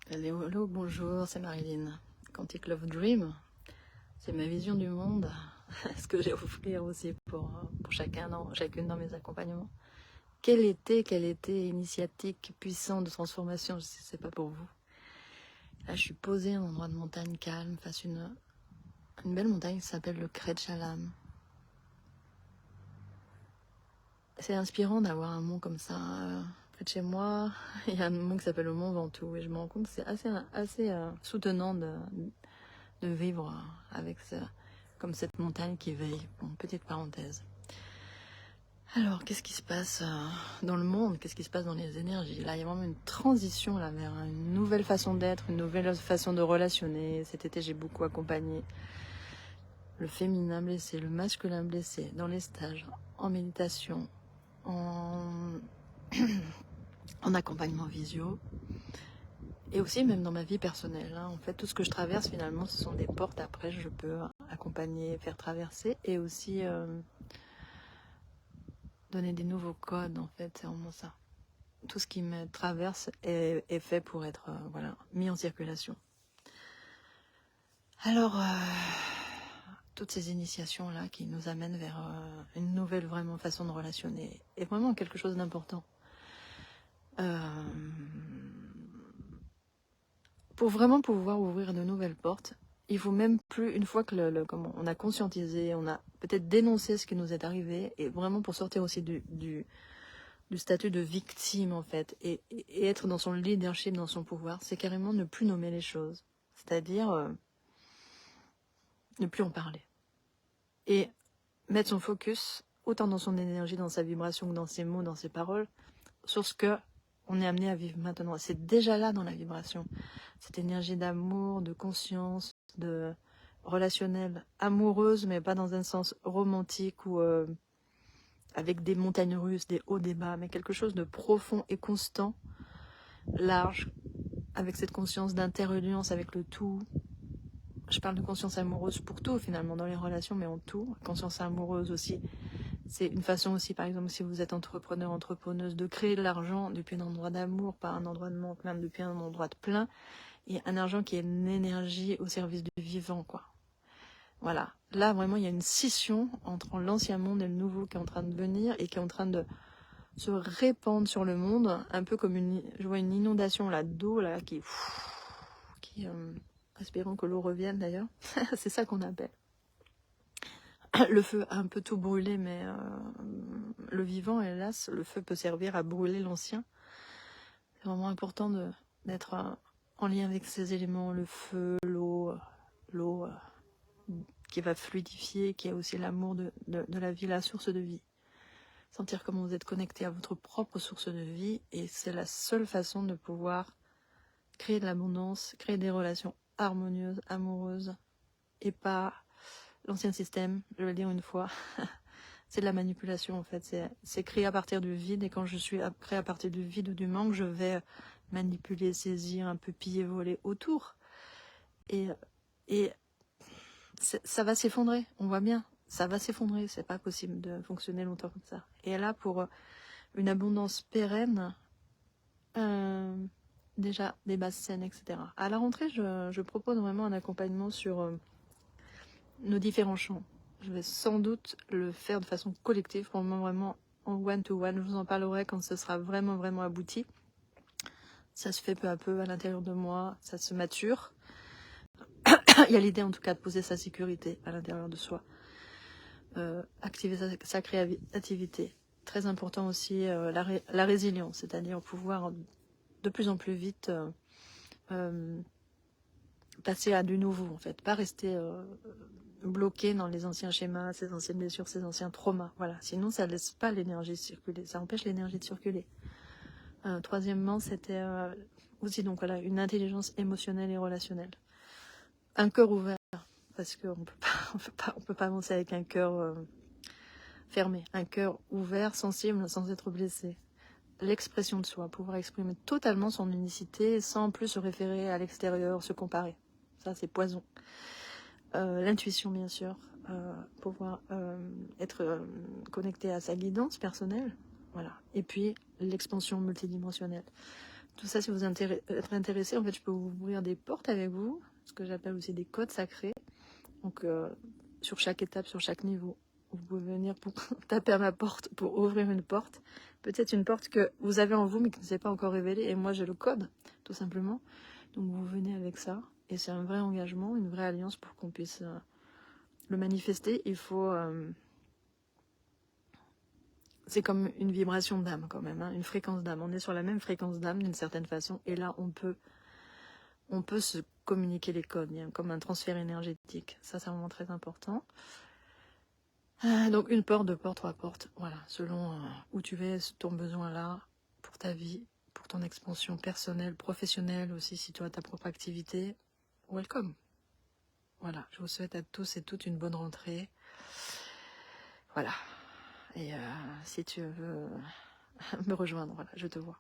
Hello, bonjour, c'est Marilyn. Quantic Love Dream, c'est ma vision du monde, ce que j'ai à offrir aussi pour chacune dans mes accompagnements. Quel été initiatique, puissant de transformation, je sais, c'est pas pour vous. Là, je suis posée à un endroit de montagne calme, face à une belle montagne qui s'appelle le Crête Chalam. C'est inspirant d'avoir un mont comme ça près de chez moi. Il y a un mont qui s'appelle le Mont Ventoux et je me rends compte que c'est assez soutenant de vivre avec comme cette montagne qui veille. Bon, petite parenthèse. Alors, qu'est-ce qui se passe dans le monde? Qu'est-ce qui se passe dans les énergies? Là, il y a vraiment une transition là, vers une nouvelle façon d'être, une nouvelle façon de relationner. Cet été, j'ai beaucoup accompagné le féminin blessé, le masculin blessé, dans les stages, en méditation, en accompagnement visio, et aussi même dans ma vie personnelle. En fait, tout ce que je traverse, finalement, ce sont des portes. Après, je peux accompagner, faire traverser, et aussi donner des nouveaux codes. En fait, c'est vraiment ça. Tout ce qui me traverse est fait pour être mis en circulation. Alors, toutes ces initiations-là qui nous amènent vers une nouvelle vraiment façon de relationner est vraiment quelque chose d'important. Pour vraiment pouvoir ouvrir de nouvelles portes, il faut même plus, une fois que comment, on a conscientisé, on a peut-être dénoncé ce qui nous est arrivé, et vraiment pour sortir aussi du statut de victime en fait, et être dans son leadership, dans son pouvoir, c'est carrément ne plus nommer les choses. C'est-à-dire ne plus en parler. Et mettre son focus, autant dans son énergie, dans sa vibration que dans ses mots, dans ses paroles, sur ce que on est amené à vivre maintenant. C'est déjà là dans la vibration. Cette énergie d'amour, de conscience, de relationnelle, amoureuse, mais pas dans un sens romantique ou avec des montagnes russes, des hauts, des bas, mais quelque chose de profond et constant, large, avec cette conscience d'interreliance avec le tout. Je parle de conscience amoureuse pour tout, finalement, dans les relations, mais en tout. Conscience amoureuse aussi. C'est une façon aussi, par exemple, si vous êtes entrepreneur, entrepreneuse, de créer de l'argent depuis un endroit d'amour, pas un endroit de manque, même depuis un endroit de plein. Et un argent qui est une énergie au service du vivant, quoi. Voilà. Là, vraiment, il y a une scission entre l'ancien monde et le nouveau qui est en train de venir et qui est en train de se répandre sur le monde, un peu comme je vois une inondation là d'eau là qui espérons que l'eau revienne d'ailleurs. C'est ça qu'on appelle. Le feu a un peu tout brûlé, mais le vivant, hélas, le feu peut servir à brûler l'ancien. C'est vraiment important d'être en lien avec ces éléments, le feu, l'eau qui va fluidifier, qui est aussi l'amour de la vie, la source de vie. Sentir comment vous êtes connecté à votre propre source de vie, et c'est la seule façon de pouvoir créer de l'abondance, créer des relations harmonieuses, amoureuses, et pas l'ancien système, je vais le dire une fois, c'est de la manipulation en fait, c'est créé à partir du vide, et quand je suis créé à partir du vide ou du manque, je vais manipuler, saisir, un peu piller, voler autour, et ça va s'effondrer, on voit bien, ça va s'effondrer, c'est pas possible de fonctionner longtemps comme ça. Et là, pour une abondance pérenne, déjà des bases saines, etc. À la rentrée, je propose vraiment un accompagnement sur nos différents champs. Je vais sans doute le faire de façon collective, vraiment en one-to-one. Je vous en parlerai quand ce sera vraiment abouti. Ça se fait peu à peu à l'intérieur de moi, ça se mature. Il y a l'idée en tout cas de poser sa sécurité à l'intérieur de soi. Activer sa créativité. Très important aussi la résilience, c'est-à-dire pouvoir de plus en plus vite passer à du nouveau en fait, pas rester bloqué dans les anciens schémas, ces anciennes blessures, ces anciens traumas. Voilà, sinon ça laisse pas l'énergie circuler, ça empêche l'énergie de circuler. Troisièmement, c'était aussi donc voilà une intelligence émotionnelle et relationnelle, un cœur ouvert, parce qu'on peut pas avancer avec un cœur fermé, un cœur ouvert, sensible, sans être blessé. L'expression de soi, pouvoir exprimer totalement son unicité sans plus se référer à l'extérieur, se comparer. Ça, c'est poison. L'intuition, bien sûr, pouvoir être connecté à sa guidance personnelle. Voilà. Et puis, l'expansion multidimensionnelle. Tout ça, si vous êtes intéressé, en fait, je peux vous ouvrir des portes avec vous, ce que j'appelle aussi des codes sacrés. Donc, sur chaque étape, sur chaque niveau, vous pouvez venir pour taper à ma porte, pour ouvrir une porte. Peut-être une porte que vous avez en vous, mais qui ne s'est pas encore révélée. Et moi, j'ai le code, tout simplement. Donc, vous venez avec ça. Et c'est un vrai engagement, une vraie alliance pour qu'on puisse le manifester. Il faut... c'est comme une vibration d'âme, quand même, hein, une fréquence d'âme. On est sur la même fréquence d'âme, d'une certaine façon. Et là, on peut se communiquer les codes. Il y a comme un transfert énergétique. Ça, c'est vraiment très important. Donc, une porte, deux portes, trois portes. Voilà, selon où tu es, ton besoin là, pour ta vie, pour ton expansion personnelle, professionnelle aussi, si tu as ta propre activité. Welcome. Voilà, je vous souhaite à tous et toutes une bonne rentrée. Voilà. Et si tu veux me rejoindre, voilà, je te vois.